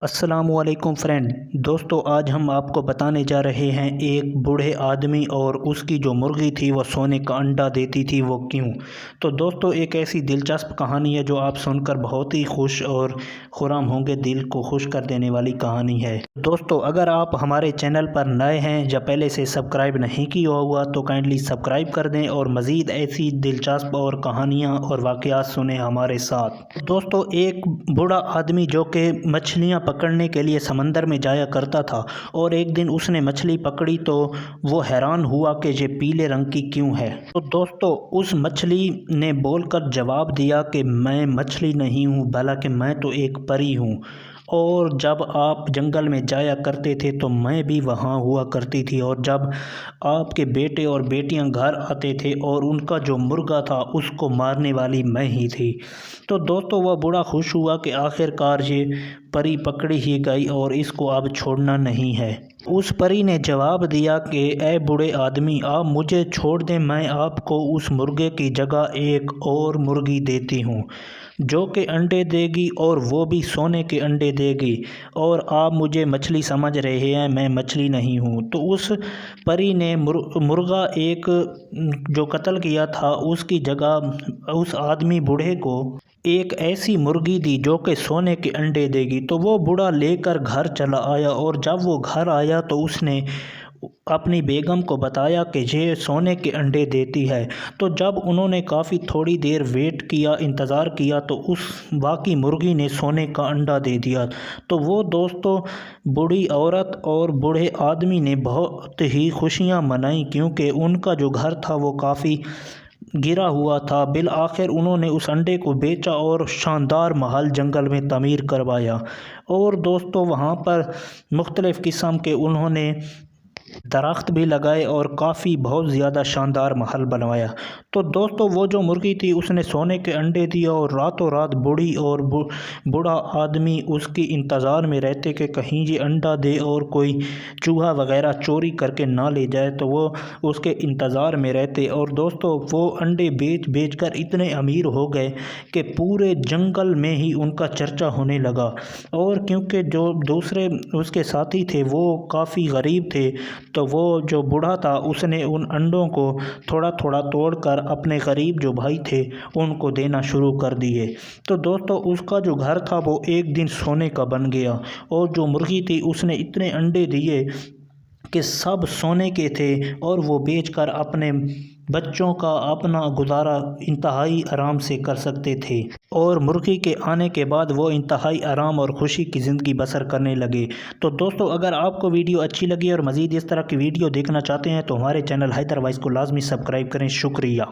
अस्सलामुअलैकुम फ्रेंड। दोस्तों, आज हम आपको बताने जा रहे हैं एक बूढ़े आदमी और उसकी जो मुर्गी थी वो सोने का अंडा देती थी, वो क्यों। तो दोस्तों, एक ऐसी दिलचस्प कहानी है जो आप सुनकर बहुत ही खुश और खुर्रम होंगे। दिल को खुश कर देने वाली कहानी है। दोस्तों, अगर आप हमारे चैनल पर नए हैं या पहले से सब्सक्राइब नहीं किया हुआ तो काइंडली सब्सक्राइब कर दें और मज़ीद ऐसी दिलचस्प और कहानियाँ और वाक़यात सुने हमारे साथ। दोस्तों, एक बूढ़ा आदमी जो कि मछलियाँ पकड़ने के लिए समंदर में जाया करता था और एक दिन उसने मछली पकड़ी तो वो हैरान हुआ कि ये पीले रंग की क्यों है। तो दोस्तों, उस मछली ने बोलकर जवाब दिया कि मैं मछली नहीं हूँ, बल्कि मैं तो एक परी हूँ, और जब आप जंगल में जाया करते थे तो मैं भी वहाँ हुआ करती थी, और जब आपके बेटे और बेटियां घर आते थे और उनका जो मुर्गा था उसको मारने वाली मैं ही थी। तो दोस्तों, वह बड़ा खुश हुआ कि आखिरकार ये परी पकड़ी ही गई और इसको अब छोड़ना नहीं है। उस परी ने जवाब दिया कि ए बूढ़े आदमी, आप मुझे छोड़ दें, मैं आपको उस मुर्गे की जगह एक और मुर्गी देती हूँ जो कि अंडे देगी, और वो भी सोने के अंडे देगी, और आप मुझे मछली समझ रहे हैं, मैं मछली नहीं हूँ। तो उस परी ने मुर्गा एक जो कत्ल किया था उसकी जगह उस आदमी बूढ़े को एक ऐसी मुर्गी दी जो कि सोने के अंडे देगी। तो वो बूढ़ा लेकर घर चला आया, और जब वो घर आया तो उसने अपनी बेगम को बताया कि ये सोने के अंडे देती है। तो जब उन्होंने काफ़ी थोड़ी देर वेट किया, इंतज़ार किया, तो उस बाकी मुर्गी ने सोने का अंडा दे दिया। तो वो दोस्तों, बूढ़ी औरत और बूढ़े आदमी ने बहुत ही खुशियां मनाई, क्योंकि उनका जो घर था वो काफ़ी गिरा हुआ था। बिल आखिर उन्होंने उस अंडे को बेचा और शानदार महल जंगल में तमीर करवाया, और दोस्तों वहाँ पर मुख्तलिफ़ किस्म के उन्होंने दरख्त भी लगाए और काफ़ी बहुत ज़्यादा शानदार महल बनवाया। तो दोस्तों, वो जो मुर्गी थी उसने सोने के अंडे दिए, और रातों रात बूढ़ी और बूढ़ा आदमी उसकी इंतज़ार में रहते कि कहीं ये अंडा दे और कोई चूहा वगैरह चोरी करके ना ले जाए। तो वो उसके इंतज़ार में रहते, और दोस्तों वो अंडे बेच बेच कर इतने अमीर हो गए कि पूरे जंगल में ही उनका चर्चा होने लगा। और क्योंकि जो दूसरे उसके साथी थे वो काफ़ी गरीब थे, तो वो जो बूढ़ा था उसने उन अंडों को थोड़ा थोड़ा तोड़कर अपने गरीब जो भाई थे उनको देना शुरू कर दिए। तो दोस्तों, उसका जो घर था वो एक दिन सोने का बन गया, और जो मुर्गी थी उसने इतने अंडे दिए कि सब सोने के थे, और वो बेचकर अपने बच्चों का अपना गुजारा इंतहाई आराम से कर सकते थे, और मुर्गी के आने के बाद वो इंतहाई आराम और खुशी की ज़िंदगी बसर करने लगे। तो दोस्तों, अगर आपको वीडियो अच्छी लगी और मज़ीद इस तरह की वीडियो देखना चाहते हैं तो हमारे चैनल हैदर वाइस को लाजमी सब्सक्राइब करें। शुक्रिया।